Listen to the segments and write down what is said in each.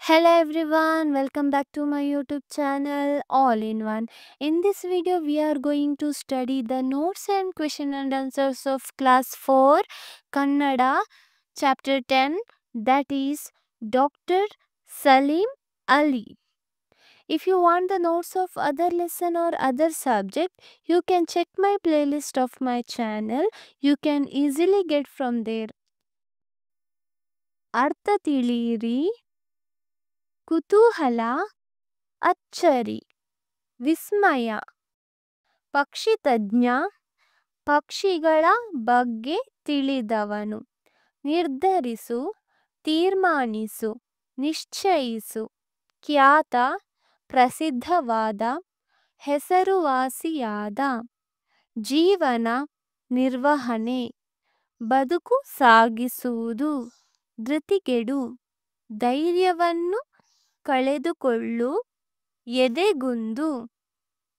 Hello everyone, welcome back to my YouTube channel All in One. In this video, we are going to study the notes and question and answers of class 4 Kannada chapter 10, that is Dr. Salim Ali. If you want the notes of other lesson or other subject, you can check my playlist of my channel. You can easily get from there. ಅರ್ಥ ತಿಳಿಯಿರಿ, ಕುತೂಹಲ, ಅಚ್ಚರಿ, ವಿಸ್ಮಯ. ಪಕ್ಷಿ ತಜ್ಞ, ಪಕ್ಷಿಗಳ ಬಗ್ಗೆ ತಿಳಿದವನು. ನಿರ್ಧರಿಸು, ತೀರ್ಮಾನಿಸು, ನಿಶ್ಚಯಿಸು. ಖ್ಯಾತ, ಪ್ರಸಿದ್ಧವಾದ, ಹೆಸರುವಾಸಿಯಾದ. ಜೀವನ ನಿರ್ವಹಣೆ, ಬದುಕು ಸಾಗಿಸುವುದು. ಧೃತಿಗೆಡು, ಧೈರ್ಯವನ್ನು ಕಳೆದುಕೊಳ್ಳು, ಎದೆಗುಂದು.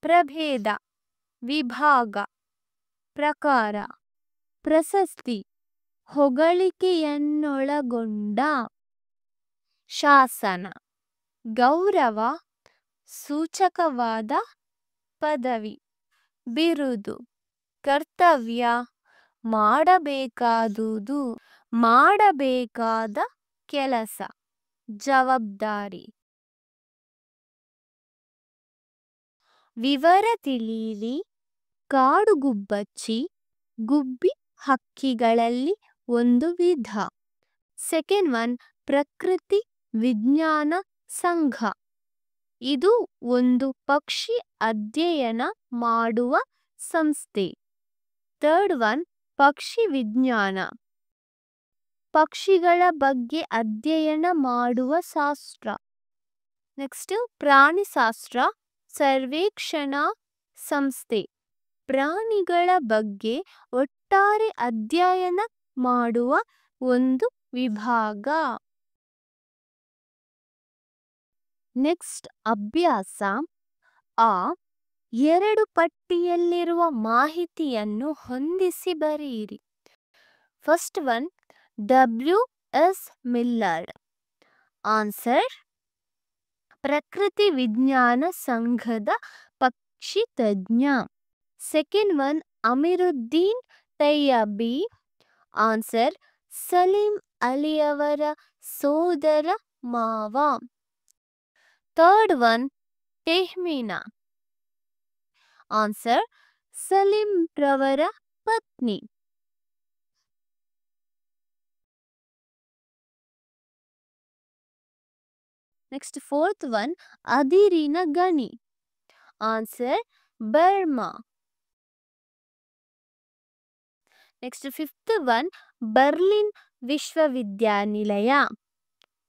ಪ್ರಭೇದ, ವಿಭಾಗ, ಪ್ರಕಾರ. ಪ್ರಶಸ್ತಿ, ಹೊಗಳಿಕೆಯನ್ನೊಳಗೊಂಡ. ಶಾಸನ, ಗೌರವ ಸೂಚಕವಾದ ಪದವಿ. ಬಿರುದು, ಕರ್ತವ್ಯ, ಮಾಡಬೇಕಾದುದು, ಮಾಡಬೇಕಾದ ಕೆಲಸ, ಜವಾಬ್ದಾರಿ. ವಿವರ ತಿಳಿಯಿರಿ. ಕಾಡುಗುಬ್ಬಚ್ಚಿ ಗುಬ್ಬಿ ಹಕ್ಕಿಗಳಲ್ಲಿ ಒಂದು ವಿಧ. ಸೆಕೆಂಡ್ ಒನ್, ಪ್ರಕೃತಿ ವಿಜ್ಞಾನ ಸಂಘ. ಇದು ಒಂದು ಪಕ್ಷಿ ಅಧ್ಯಯನ ಮಾಡುವ ಸಂಸ್ಥೆ. ಥರ್ಡ್ ಒನ್, ಪಕ್ಷಿ ವಿಜ್ಞಾನ, ಪಕ್ಷಿಗಳ ಬಗ್ಗೆ ಅಧ್ಯಯನ ಮಾಡುವ ಶಾಸ್ತ್ರ. ನೆಕ್ಸ್ಟ್, ಪ್ರಾಣಿಶಾಸ್ತ್ರ ಸರ್ವೇಕ್ಷಣಾ ಸಂಸ್ಥೆ. ಪ್ರಾಣಿಗಳ ಬಗ್ಗೆ ಒಟ್ಟಾರೆ ಅಧ್ಯಯನ ಮಾಡುವ ಒಂದು ವಿಭಾಗ. ನೆಕ್ಸ್ಟ್, ಅಭ್ಯಾಸ. ಆ ಎರಡು ಪಟ್ಟಿಯಲ್ಲಿರುವ ಮಾಹಿತಿಯನ್ನು ಹೊಂದಿಸಿ ಬರೆಯಿರಿ. First one, W.S. Miller. Answer, ಪ್ರಕೃತಿ ವಿಜ್ಞಾನ ಸಂಘದ ಪಕ್ಷಿ ತಜ್ಞ. Second one, Amiruddin Tayyabi. Answer, Salim ಅಲಿಯವರ ಸೋದರ ಮಾವ. Third one, Tehmina. Answer, Salim ರವರ ಪತ್ನಿ. ನೆಕ್ಸ್ಟ್, ಫೋರ್ತ್ ಒನ್, ಅದಿರಿನ ಗಣಿ. Answer, Burma. Next, fifth one, Berlin ವಿಶ್ವವಿದ್ಯಾನಿಲಯ.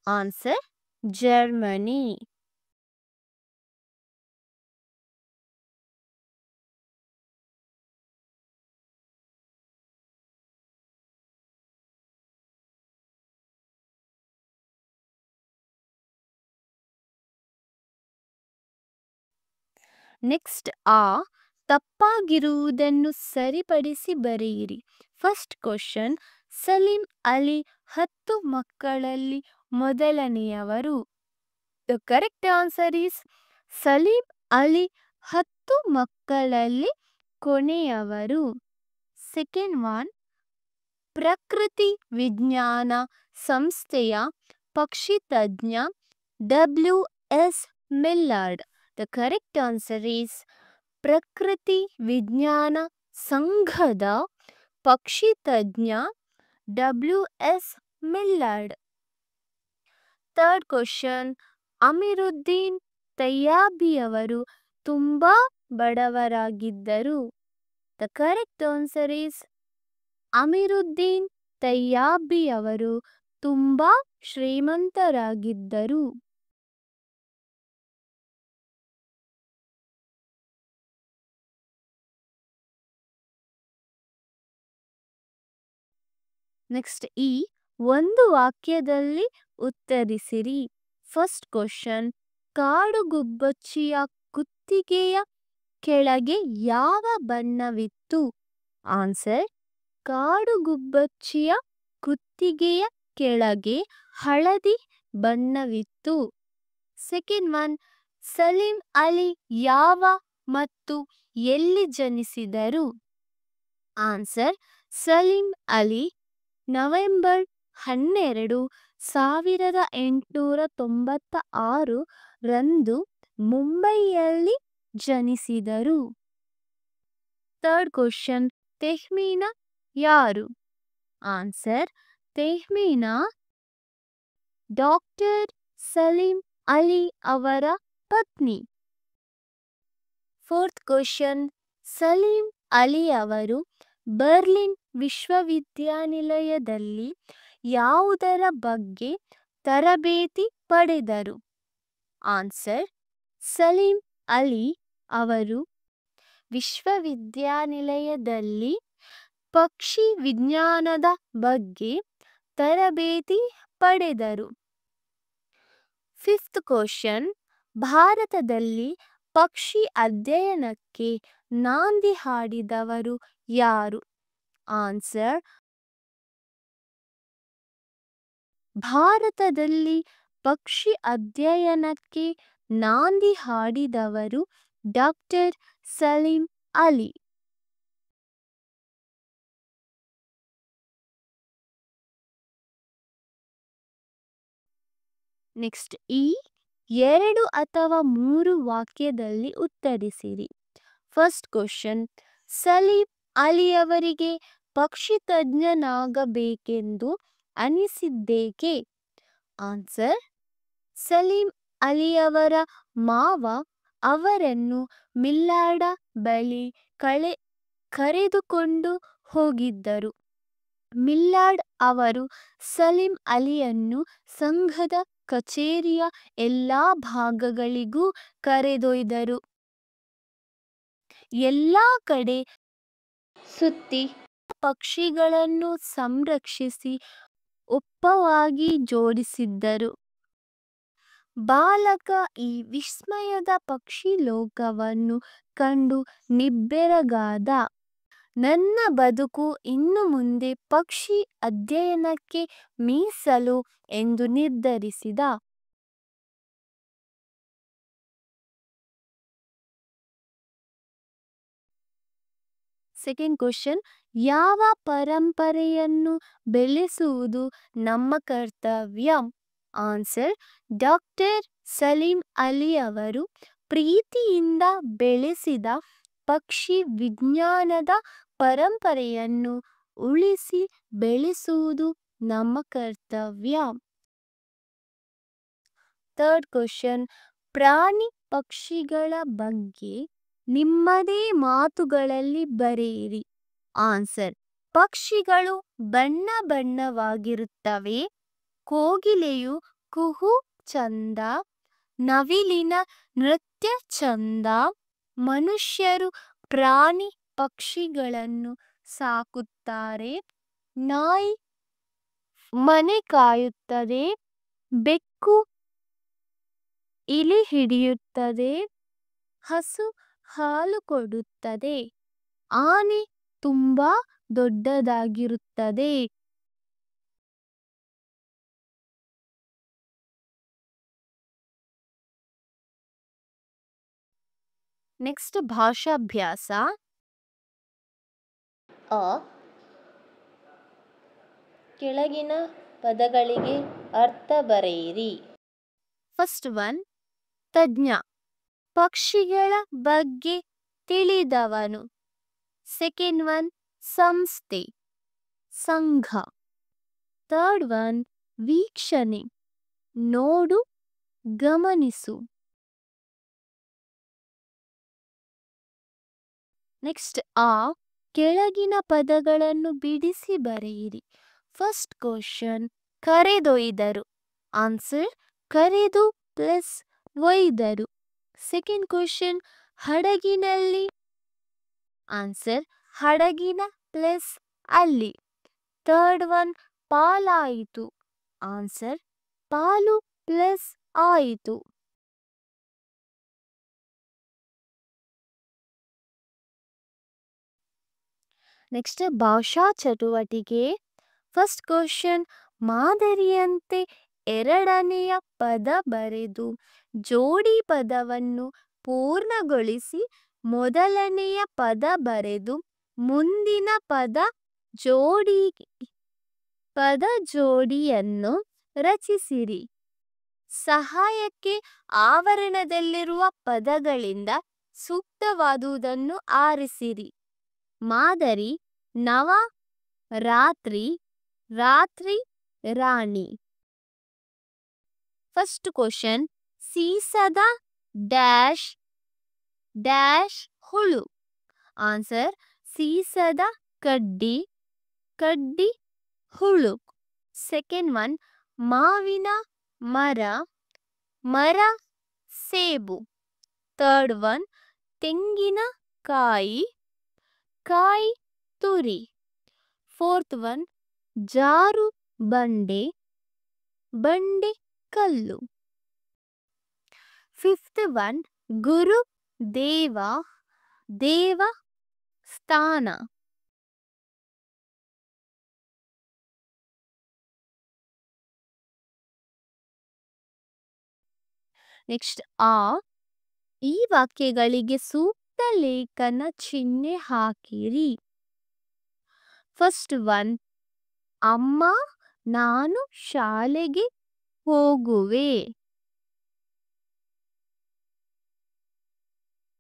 Answer, Germany. ನೆಕ್ಸ್ಟ್, ಆ ತಪ್ಪಾಗಿರುವುದನ್ನು ಸರಿಪಡಿಸಿ ಬರೆಯಿರಿ. ಫಸ್ಟ್ ಕ್ವಶನ್, ಸಲೀಂ ಅಲಿ 10 ಮಕ್ಕಳಲ್ಲಿ ಮೊದಲನೆಯವರು. The correct answer is Salim Ali 10 ಮಕ್ಕಳಲ್ಲಿ ಕೊನೆಯವರು. ಸೆಕೆಂಡ್ ಒನ್, ಪ್ರಕೃತಿ ವಿಜ್ಞಾನ ಸಂಸ್ಥೆಯ ಪಕ್ಷಿ ತಜ್ಞ W.S. ಮಿಲ್ಲರ್ಡ್. The correct answer is ಪ್ರಕೃತಿ ವಿಜ್ಞಾನ ಸಂಘದ ಪಕ್ಷಿ ತಜ್ಞ W.S. ಮಿಲ್ಲರ್ಡ್. ಥರ್ಡ್ ಕ್ವಶನ್, ಅಮೀರುದ್ದೀನ್ ತಯ್ಯಾಬಿಯವರು ತುಂಬಾ ಬಡವರಾಗಿದ್ದರು. The correct answer is ಅಮೀರುದ್ದೀನ್ ತಯ್ಯಾಬಿಯವರು ತುಂಬಾ ಶ್ರೀಮಂತರಾಗಿದ್ದರು. ನೆಕ್ಸ್ಟ್, ಈ ಒಂದು ವಾಕ್ಯದಲ್ಲಿ ಉತ್ತರಿಸಿರಿ. ಫಸ್ಟ್ ಕ್ವಶನ್, ಕಾಡುಗುಬ್ಬಚ್ಚಿಯ ಕುತ್ತಿಗೆಯ ಕೆಳಗೆ ಯಾವ ಬಣ್ಣವಿತ್ತು? ಆನ್ಸರ್, ಕಾಡುಗುಬ್ಬಚ್ಚಿಯ ಕುತ್ತಿಗೆಯ ಕೆಳಗೆ ಹಳದಿ ಬಣ್ಣವಿತ್ತು. ಸೆಕೆಂಡ್ ಒನ್, ಸಲೀಂ ಅಲಿ ಯಾವ ಮತ್ತು ಎಲ್ಲಿ ಜನಿಸಿದರು? ಆನ್ಸರ್, ಸಲೀಂ ಅಲಿ ನವೆಂಬರ್ 12, 1896 ರಂದು ಮುಂಬೈಯಲ್ಲಿ ಜನಿಸಿದರು. ಥರ್ಡ್ ಕ್ವಶನ್, ತೆಹ್ಮೀನಾ ಯಾರು? ಆನ್ಸರ್, ತೆಹ್ಮೀನಾ ಡಾಕ್ಟರ್ ಸಲೀಂ ಅಲಿ ಅವರ ಪತ್ನಿ. ಫೋರ್ತ್ ಕ್ವಶನ್, ಸಲೀಂ ಅಲಿ ಅವರು ಬರ್ಲಿನ್ ವಿಶ್ವವಿದ್ಯಾನಿಲಯದಲ್ಲಿ ಯಾವುದರ ಬಗ್ಗೆ ತರಬೇತಿ ಪಡೆದರು? ಆನ್ಸರ್, ಸಲೀಂ ಅಲಿ ಅವರು ವಿಶ್ವವಿದ್ಯಾನಿಲಯದಲ್ಲಿ ಪಕ್ಷಿ ವಿಜ್ಞಾನದ ಬಗ್ಗೆ ತರಬೇತಿ ಪಡೆದರು. ಫಿಫ್ತ್ ಕ್ವಶನ್, ಭಾರತದಲ್ಲಿ ಪಕ್ಷಿ ಅಧ್ಯಯನಕ್ಕೆ ನಾಂದಿ ಹಾಡಿದವರು ಯಾರು? ಆನ್ಸರ್, ಭಾರತದಲ್ಲಿ ಪಕ್ಷಿ ಅಧ್ಯಯನಕ್ಕೆ ನಾಂದಿ ಹಾಡಿದವರು ಡಾಕ್ಟರ್ ಸಲೀಂ ಅಲಿ. ನೆಕ್ಸ್ಟ್, ಈ 2 ಅಥವಾ 3 ವಾಕ್ಯದಲ್ಲಿ ಉತ್ತರಿಸಿರಿ. ಫಸ್ಟ್ ಕ್ವಶನ್, ಸಲೀಂ ಅಲಿಯವರಿಗೆ ಪಕ್ಷಿ ತಜ್ಞನಾಗಬೇಕೆಂದು ಅನಿಸಿದ್ದೇಕೆ? ಆನ್ಸರ್, ಸಲೀಂ ಅಲಿಯವರ ಮಾವ ಅವರನ್ನು ಮಿಲ್ಲಾಡ ಬಳಿ ಕರೆದುಕೊಂಡು ಹೋಗಿದ್ದರು. ಮಿಲ್ಲಾಡ್ ಅವರು ಸಲೀಂ ಅಲಿಯನ್ನು ಸಂಘದ ಕಚೇರಿಯ ಎಲ್ಲಾ ಭಾಗಗಳಿಗೂ ಕರೆದೊಯ್ದರು. ಎಲ್ಲಾ ಕಡೆ ಸುತ್ತಿ ಪಕ್ಷಿಗಳನ್ನು ಸಂರಕ್ಷಿಸಿ ಒಪ್ಪವಾಗಿ ಜೋಡಿಸಿದ್ದರು. ಬಾಲಕ ಈ ವಿಸ್ಮಯದ ಪಕ್ಷಿ ಲೋಕವನ್ನು ಕಂಡು ನಿಬ್ಬೆರಗಾದ. ನನ್ನ ಬದುಕು ಇನ್ನು ಮುಂದೆ ಪಕ್ಷಿ ಅಧ್ಯಯನಕ್ಕೆ ಮೀಸಲು ಎಂದು ನಿರ್ಧರಿಸಿದ. ಸೆಕೆಂಡ್ ಕ್ವಶನ್, ಯಾವ ಪರಂಪರೆಯನ್ನು ಬೆಳೆಸುವುದು ನಮ್ಮ ಕರ್ತವ್ಯ? ಆನ್ಸರ್, ಡಾಕ್ಟರ್ ಸಲೀಂ ಅಲಿ ಅವರು ಪ್ರೀತಿಯಿಂದ ಬೆಳೆಸಿದ ಪಕ್ಷಿ ವಿಜ್ಞಾನದ ಪರಂಪರೆಯನ್ನು ಉಳಿಸಿ ಬೆಳೆಸುವುದು ನಮ್ಮ ಕರ್ತವ್ಯ. ಥರ್ಡ್ ಕ್ವಶನ್, ಪ್ರಾಣಿ ಪಕ್ಷಿಗಳ ಬಗ್ಗೆ ನಿಮ್ಮದೇ ಮಾತುಗಳಲ್ಲಿ ಬರೆಯಿರಿ. ಆನ್ಸರ್, ಪಕ್ಷಿಗಳು ಬಣ್ಣ ಬಣ್ಣವಾಗಿರುತ್ತವೆ. ಕೋಗಿಲೆಯು ಕುಹು ಚಂದ, ನವಿಲಿನ ನೃತ್ಯ ಚಂದ. ಮನುಷ್ಯರು ಪ್ರಾಣಿ ಪಕ್ಷಿಗಳನ್ನು ಸಾಕುತ್ತಾರೆ. ನಾಯಿ ಮನೆ ಕಾಯುತ್ತದೆ. ಬೆಕ್ಕು ಇಲಿ ಹಿಡಿಯುತ್ತದೆ. ಹಸು ಹಾಲು ಕೊಡುತ್ತದೆ. ಆನೆ ತುಂಬಾ ದೊಡ್ಡದಾಗಿರುತ್ತದೆ. ನೆಕ್ಸ್ಟ್ ಭಾಷಾಭ್ಯಾಸ. ಅ, ಕೆಳಗಿನ ಪದಗಳಿಗೆ ಅರ್ಥ ಬರೆಯಿರಿ. ಫಸ್ಟ್ ಒನ್, ತಜ್ಞ, ಪಕ್ಷಿಗಳ ಬಗ್ಗೆ ತಿಳಿದವನು. ಸೆಕೆಂಡ್ ಒನ್, ಸಂಸ್ಥೆ, ಸಂಘ. ಥರ್ಡ್ ಒನ್, ವೀಕ್ಷಣೆ, ನೋಡು, ಗಮನಿಸು. ನೆಕ್ಸ್ಟ್, ಆ, ಕೆಳಗಿನ ಪದಗಳನ್ನು ಬಿಡಿಸಿ ಬರೆಯಿರಿ. ಫಸ್ಟ್ ಕ್ವಶನ್, ಕರೆದೊಯ್ದರು. ಆನ್ಸರ್, ಕರೆದು ಪ್ಲಸ್ ಒಯ್ದರು. ಸೆಕೆಂಡ್ ಕ್ವಶನ್, ಹಡಗಿನಲ್ಲಿ. ಆನ್ಸರ್, ಹಡಗಿನ ಪ್ಲಸ್ ಅಲ್ಲಿ. ಥರ್ಡ್ ಒನ್, ಪಾಲಾಯಿತು. ಆನ್ಸರ್, ಪಾಲು ಪ್ಲಸ್ ಆಯಿತು. ನೆಕ್ಸ್ಟ್, ಭಾಷಾ ಚಟುವಟಿಕೆ. ಫಸ್ಟ್ ಕ್ವಶನ್, ಮಾದರಿಯಂತೆ ಎರಡನೆಯ ಪದ ಬರೆದು ಜೋಡಿ ಪದವನ್ನು ಪೂರ್ಣಗೊಳಿಸಿ ಮೊದಲನೆಯ ಪದ ಬರೆದು ಮುಂದಿನ ಪದ ಜೋಡಿಯನ್ನು ರಚಿಸಿರಿ. ಸಹಾಯಕ್ಕೆ ಆವರಣದಲ್ಲಿರುವ ಪದಗಳಿಂದ ಸೂಕ್ತವಾದುದನ್ನು ಆರಿಸಿರಿ. ಮಾದರಿ: ನವ, ರಾತ್ರಿ, ರಾತ್ರಿ, ರಾಣಿ. ಫಸ್ಟ್ ಕ್ವಶನ್: ಸೀಸದ ಡ್ಯಾಶ್ ಡ್ಯಾಶ್ ಹುಳು. ಆನ್ಸರ್: ಸೀಸದ ಕಡ್ಡಿ, ಕಡ್ಡಿ ಹುಳು. ಸೆಕೆಂಡ್ ಒನ್: ಮಾವಿನ ಮರ, ಮರ ಸೇಬು. ಥರ್ಡ್ ಒನ್: ತೆಂಗಿನ ಕಾಯಿ, ಕಾಯಿ ತುರಿ. ಫೋರ್ತ್ ಒನ್: ಜಾರು ಬಂಡೆ, ಬಂಡೆ ಕಲ್ಲು. ಫಿಫ್ತ್ ಒನ್: ಗುರು ದೇವ, ದೇವ ಸ್ಥಾನ. ನೆಕ್ಸ್ಟ್ ಈ ವಾಕ್ಯಗಳಿಗೆ ಸೂಕ್ತ ಲೇಖನ ಚಿಹ್ನೆ ಹಾಕಿರಿ. ಫಸ್ಟ್ ಒನ್: ಅಮ್ಮ ನಾನು ಶಾಲೆಗೆ ಹೋಗುವೆ.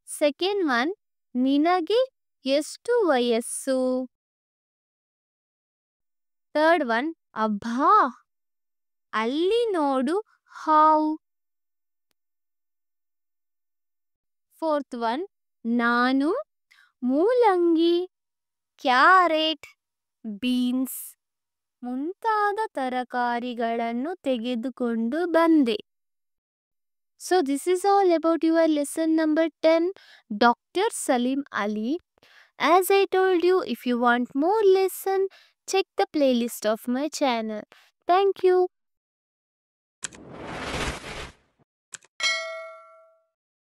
ಸೆಕೆಂಡ್ ಒನ್: ನಿನಗೆ ಎಷ್ಟು ವಯಸ್ಸು. ಥರ್ಡ್ ಒನ್: ಅಬ್ಬಾ ಅಲ್ಲಿ ನೋಡು ಹಾವು. ಫೋರ್ತ್ ಒನ್: ನಾನು ಮೂಲಂಗಿ, ಕ್ಯಾರೆಟ್, ಬೀನ್ಸ್ ಮುಂತಾದ ತರಕಾರಿಗಳನ್ನು ತೆಗೆದುಕೊಂಡು ಬಂದೆ. So this is all about your lesson number 10, Dr. Salim Ali. As I told you, if you want more lesson, check the playlist of my channel. Thank you.